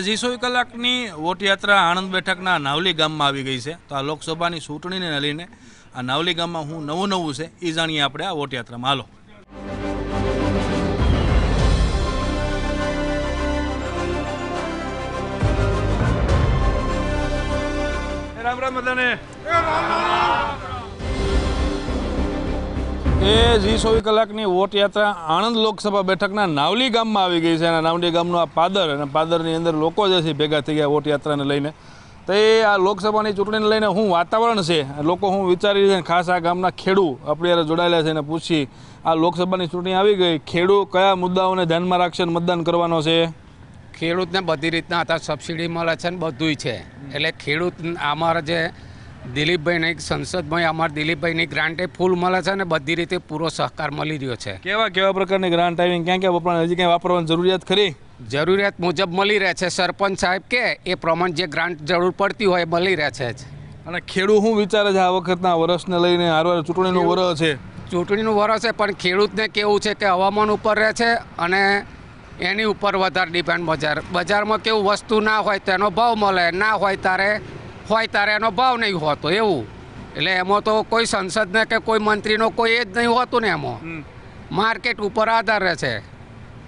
જી કલાકની વોટ યાત્રા આણંદ બેઠકના નાવલી ગામમાં આવી ગઈ છે. તો આ લોકસભાની ચૂંટણીને લઈને આ નાવલી ગામમાં હું નવું છે એ જાણીએ આપણે આ વોટ યાત્રામાં. હાલો. રામ રામ બધાને. જી કલાકની વોટ યાત્રા આણંદ લોકસભા બેઠકના નાવલી ગામમાં આવી ગઈ છે. અને નાવલી ગામનું આ પાદર અને પાદરની અંદર લોકો જે છે ભેગા થઈ ગયા વોટ યાત્રાને લઈને. તો એ આ લોકસભાની ચૂંટણીને લઈને શું વાતાવરણ છે, લોકો શું વિચારી છે, ખાસ આ ગામના ખેડૂ આપણી યારે જોડાયેલા છે અને પૂછી આ લોકસભાની ચૂંટણી આવી ગઈ, ખેડૂ કયા મુદ્દાઓને ધ્યાનમાં રાખશે મતદાન કરવાનો છે? ખેડૂતને બધી રીતના અત્યારે સબસિડી મળે છે ને બધુંય છે. એટલે ખેડૂત અમારા જે દિલીપભાઈની સંસદમાં અમારા દિલીપભાઈની ગ્રાન્ટે ફૂલ મળે છે ને બધી રીતે પૂરો સહકાર મળી રહ્યો છે. કેવા પ્રકારની ગ્રાન્ટ આવી, ક્યાં વપરાણ, હજી ક્યાંય વાપરવાની જરૂરિયાત ખરી? જરૂરિયાત મુજબ મળી રહે છે. સરપંચ સાહેબ કે એ પ્રમાણે જે ગ્રાન્ટ જરૂર પડતી હોય મળી રહે છે જ. અને ખેડૂત શું વિચારે છે આ વખતના વર્ષને લઈને? હારવાર ચૂંટણીનું વરસ છે, ચૂંટણીનું વરસ છે, પણ ખેડૂતને કેવું છે કે હવામાન ઉપર રહે છે અને એની ઉપર વધારે ડિપેન્ડ. બજારમાં કેવું વસ્તુ ના હોય તેનો ભાવ મળે, ના હોય તારે એનો ભાવ નહીં હોતો એવું. એટલે એમાં તો કોઈ સંસદને કે કોઈ મંત્રીનો કોઈ એ જ નહીં હોતું ને, એમાં માર્કેટ ઉપર આધાર રહે છે.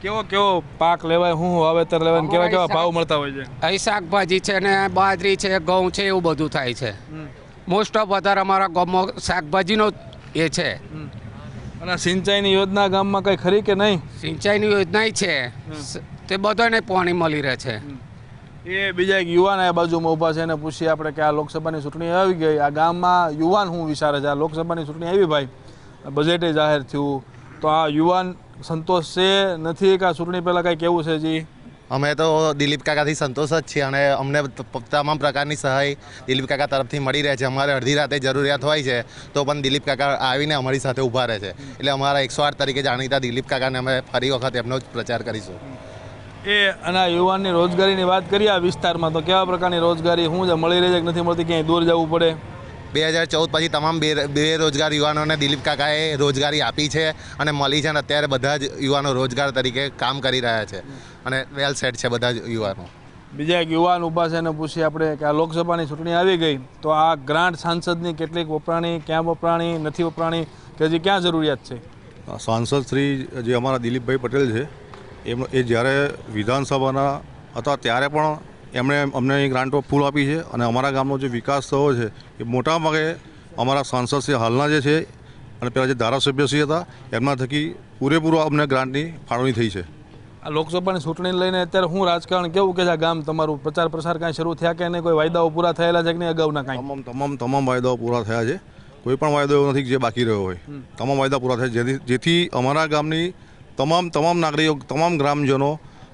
કેવો પાક લેવાય, શું વાવેતર લેવાય, કેવા ભાવ મળતા હોય છે? અહીં શાકભાજી છે ને બાજરી છે, ઘઉં છે, એવું બધું થાય છે. મોસ્ટ ઓફ વધારે અમારા ગામમાં શાકભાજીનો એ છે. અને સિંચાઈની યોજના ગામમાં કઈ ખરી કે નહીં? સિંચાઈની યોજના છે તે બધાને પાણી મળી રહે છે. એ બીજા એક યુવાન આ બાજુમાં ઊભા છે એને પૂછીએ આપણે કે આ લોકસભાની ચૂંટણી આવી ગઈ, આ ગામમાં યુવાન શું વિચારે છે? આ લોકસભાની ચૂંટણી આવી ભાઈ, બજેટે જાહેર થયું, તો આ યુવાન સંતોષ છે નથી કે આ ચૂંટણી પહેલાં કંઈ કેવું છે? જી અમે તો દિલીપ કાકાથી સંતોષ જ છીએ અને અમને તમામ પ્રકારની સહાય દિલીપ કાકા તરફથી મળી રહે છે. અમારે અડધી રાતે જરૂરિયાત હોય છે તો પણ દિલીપ કાકા આવીને અમારી સાથે ઊભા રહે છે. એટલે અમારા 108 તરીકે જાણીતા દિલીપ કાકાને અમે ફરી વખત એમનો જ પ્રચાર કરીશું. અને આ યુવાનની રોજગારીની વાત કરીએ આ વિસ્તારમાં, તો કેવા પ્રકારની રોજગારી શું છે, મળી રહે છે કે નથી મળતી, ક્યાંય દૂર જવું પડે? 2014 પછી તમામ બેરોજગાર યુવાનોને દિલીપ કાકાએ રોજગારી આપી છે અને મળી છે. અને અત્યારે બધા જ યુવાનો રોજગાર તરીકે કામ કરી રહ્યા છે અને વેલ સેટ છે બધા જ યુવાનો. બીજા એક યુવાન ઊભા છે એને પૂછીએ આપણે કે આ લોકસભાની ચૂંટણી આવી ગઈ તો આ ગ્રાન્ટ સાંસદની કેટલીક વપરાણી, ક્યાં વપરાણી, નથી વપરાણી, કે હજી ક્યાં જરૂરિયાત છે? સાંસદ શ્રી જે અમારા દિલીપભાઈ પટેલ છે એ જ્યારે વિધાનસભાના હતા ત્યારે પણ એમણે અમને ગ્રાન્ટો ફૂલ આપી છે. અને અમારા ગામનો જે વિકાસ થયો છે એ મોટા ભાગે અમારા સાંસદ શ્રી હાલના જે છે અને પહેલાં જે ધારાસભ્યશ્રી હતા એમના થકી પૂરેપૂરો અમને ગ્રાન્ટની ફાળવણી થઈ છે. આ લોકસભાની ચૂંટણીને લઈને અત્યારે શું રાજકારણ કેવું કે છે આ ગામ તમારું? પ્રચાર પ્રસાર કાંઈ શરૂ થયા કે નહીં? કોઈ વાયદાઓ પૂરા થયેલા છે કે નહીં અગાઉના? કાંઈ તમામ વાયદાઓ પૂરા થયા છે. કોઈ પણ વાયદો એવો નથી જે બાકી રહ્યો હોય. તમામ વાયદા પૂરા થયા છે જેથી અમારા ગામની તમામ નાગરિકો, તમામ ગ્રામજનો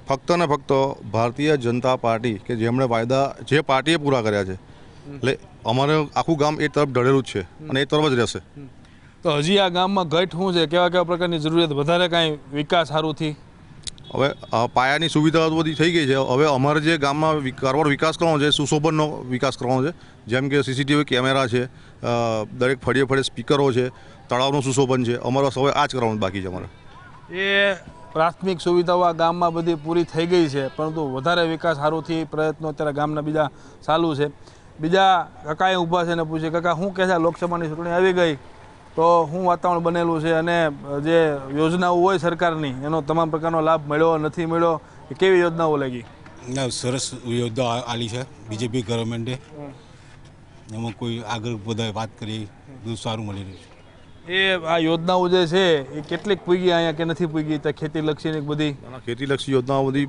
ફક્ત ને ફક્ત ભારતીય જનતા પાર્ટી કે જેમણે વાયદા જે પાર્ટીએ પૂરા કર્યા છે એટલે અમારે આખું ગામ એ તરફ ઢળેલું જ છે અને એ તરફ જ રહેશે. તો હજી આ ગામમાં ઘટ શું છે, કેવા પ્રકારની જરૂરિયાત વધારે, કાંઈ વિકાસ સારુંથી? હવે પાયાની સુવિધાઓ બધી થઈ ગઈ છે. હવે અમારે જે ગામમાં વિકાસ કરવાનો છે, સુશોભનનો વિકાસ કરવાનો છે. જેમ કે CCTV કેમેરા છે, દરેક ફળીએ સ્પીકરો છે, તળાવનું સુશોભન છે. અમારે હવે આ જ કરવાનું બાકી છે. અમારે એ પ્રાથમિક સુવિધાઓ આ ગામમાં બધી પૂરી થઈ ગઈ છે, પરંતુ વધારે વિકાસ સારુંથી પ્રયત્નો અત્યારે ગામના બીજા ચાલુ છે. બીજા કાકાએ ઊભા છે ને પૂછે, કાકા શું કહે છે લોકસભાની ચૂંટણી આવી ગઈ તો શું વાતાવરણ બનેલું છે અને જે યોજનાઓ હોય સરકારની એનો તમામ પ્રકારનો લાભ મળ્યો, નથી મળ્યો, કેવી યોજનાઓ લાગી? સરસ યોજના આલી છે બીજેપી ગવર્મેન્ટે. એમાં કોઈ આગળ બધા વાત કરી બધું સારું મળી રહ્યું છે. એ આ યોજનાઓ જે છે એ કેટલીક પૂગી અહીંયા કે નથી પૂગી? તો ખેતીલક્ષીની બધી ખેતીલક્ષી યોજનાઓ બધી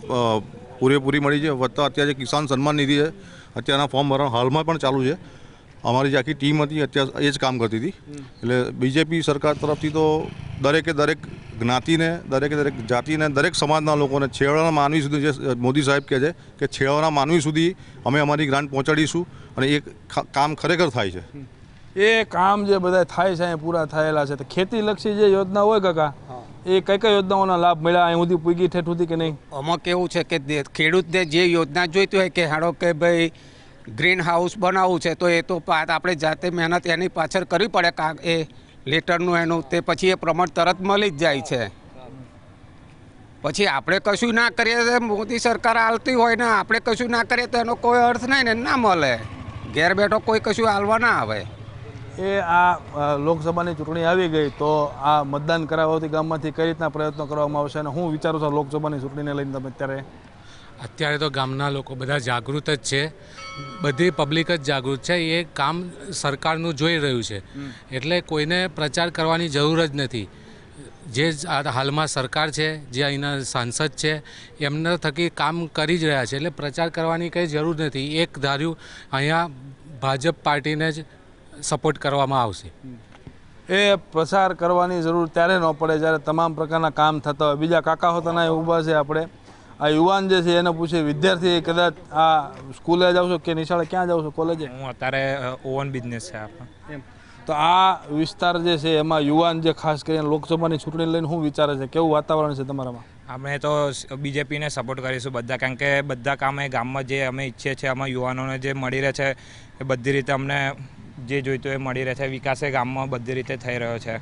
પૂરેપૂરી મળી છે. વત્તા અત્યારે જે કિસાન સન્માન નિધિ છે અત્યારના ફોર્મ ભરવાનું હાલમાં પણ ચાલુ છે. અમારી જે આખી ટીમ હતી અત્યારે એ જ કામ કરતી હતી. એટલે બીજેપી સરકાર તરફથી તો દરેક જ્ઞાતિને, દરેક જાતિને, દરેક સમાજના લોકોને, છેવાડાના માનવી સુધી, જે મોદી સાહેબ કહે છે કે છેવાડાના માનવી સુધી અમે અમારી ગ્રાન્ટ પહોંચાડીશું અને એ કામ ખરેખર થાય છે. એ કામ જે બધા થાય છે અહીંયા પૂરા થયેલા છે. તો ખેતીલક્ષી જે યોજના હોય કાકા, એ કઈ યોજનાઓના લાભ મળ્યા અહીં સુધી પૂગી ઠેઠ સુધી કે નહીં? આમાં કેવું છે કે ખેડૂતને જે યોજના જોઈતી હોય કે હાડો કે ભાઈ ગ્રીન હાઉસ બનાવવું છે તો એ તો આપણે જાતે મહેનત એની પાછળ કરવી પડે. એ લેટરનું એનું તે પછી એ પ્રમાણ તરત મળી જ જાય છે. પછી આપણે કશું ના કરીએ તો મોદી સરકાર હાલતી હોય ને આપણે કશું ના કરીએ તો એનો કોઈ અર્થ નહીં ને, ના મળે. ઘેર બેઠો કોઈ કશું હાલવા ના આવે. એ આ લોકસભાની ચૂંટણી આવી ગઈ તો આ મતદાન કરાવવાથી ગામમાંથી કઈ રીતના પ્રયત્નો કરવામાં આવશે અને હું વિચારું છું લોકસભાની ચૂંટણીને લઈને તમે અત્યારે તો ગામના લોકો બધા જાગૃત જ છે, બધી પબ્લિક જ જાગૃત છે. એ કામ સરકારનું જોઈ રહ્યું છે એટલે કોઈને પ્રચાર કરવાની જરૂર જ નથી. જે હાલમાં સરકાર છે, જે અહીંના સાંસદ છે, એમના થકી કામ કરી જ રહ્યા છે એટલે પ્રચાર કરવાની કંઈ જરૂર નથી. એક ધાર્યું અહીંયા ભાજપ પાર્ટીને જ સપોર્ટ કરવામાં આવશે. એ પ્રચાર કરવાની જરૂર ત્યારે ન પડે જ્યારે તમામ પ્રકારના કામ થતા હોય. બીજા કાકા હોતાના ઊભા છે. આપણે આ યુવાન જે છે એને પૂછીએ, વિદ્યાર્થી કદાચ આ સ્કૂલે જાવ છો કે નિશાળે ક્યાં જાવ છો, કોલેજે? હું અત્યારે ઓવન બિઝનેસ છે આપણો. તો આ વિસ્તાર જે છે એમાં યુવાન જે ખાસ કરીને લોકસભાની ચૂંટણી લઈને શું વિચારે છે, કેવું વાતાવરણ છે તમારામાં? અમે તો બીજેપીને સપોર્ટ કરીશું બધા, કારણ કે બધા કામ એ ગામમાં જે અમે ઈચ્છીએ છીએ અમે યુવાનોને જે મળી રહે છે એ બધી રીતે અમને જે જોઈતું એ મળી રહે છે. વિકાસ એ ગામમાં બધી રીતે થઈ રહ્યો છે.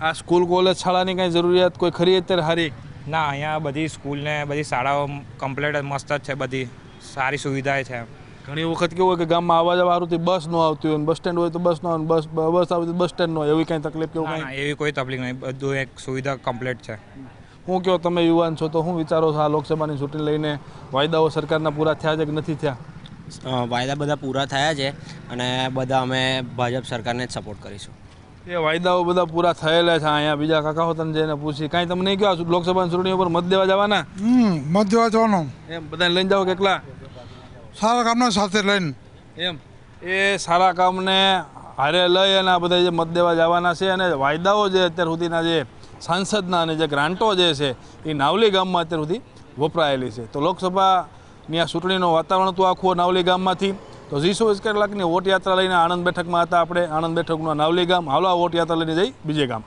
આ સ્કૂલ કોલેજ શાળાની કાંઈ જરૂરિયાત કોઈ ખરી અત્યારે હારી? ના, અહીંયા બધી સ્કૂલને બધી શાળાઓ કમ્પ્લીટ મસ્ત જ છે, બધી સારી સુવિધાએ છે. ઘણી વખત કેવું હોય કે ગામમાં આવવા જવા સારુંથી બસ ન આવતી હોય, બસ સ્ટેન્ડ હોય તો બસ ન આવે, બસ આવતી બસ સ્ટેન્ડ ન હોય, એવી કાંઈ તકલીફ કેવું ના, કાંઈ? એવી કોઈ તકલીફ નહીં, બધું એક સુવિધા કમ્પ્લીટ છે. હું કહો તમે યુવાન છો તો શું વિચારો છો આ લોકસભાની ચૂંટણી લઈને? વાયદાઓ સરકારના પૂરા થયા છે કે નથી થયા? વાયદા બધા પૂરા થયા છે અને બધા અમે ભાજપ સરકારને જ સપોર્ટ કરીશું. એ વાયદાઓ બધા પૂરા થયેલા છે. અહીંયા બીજા કાકા હોતા જઈને પૂછી કાંઈ તમને નહીં કહો લોકસભાની ચૂંટણી ઉપર મત દેવા જવાના? મત દેવા જવાનો. એમ બધાને લઈને જાઓ કે એકલા? સારા કામના સાથે લઈને. એમ એ સારા કામને હારે લઈ અને આ બધા જે મત દેવા જવાના છે. અને વાયદાઓ જે અત્યાર સુધીના જે સાંસદના અને જે ગ્રાન્ટો જે છે એ નાવલી ગામમાં અત્યાર સુધી વપરાયેલી છે. તો લોકસભાની આ ચૂંટણીનું વાતાવરણ તો આખું નાવલી ગામમાંથી. તો 24 કલાકની વોટ યાત્રા લઈને આણંદ બેઠકમાં હતા આપણે. આણંદ બેઠકનું નાવલી ગામ. હાલો આ વોટ યાત્રા લઈને જઈ બીજે ગામ.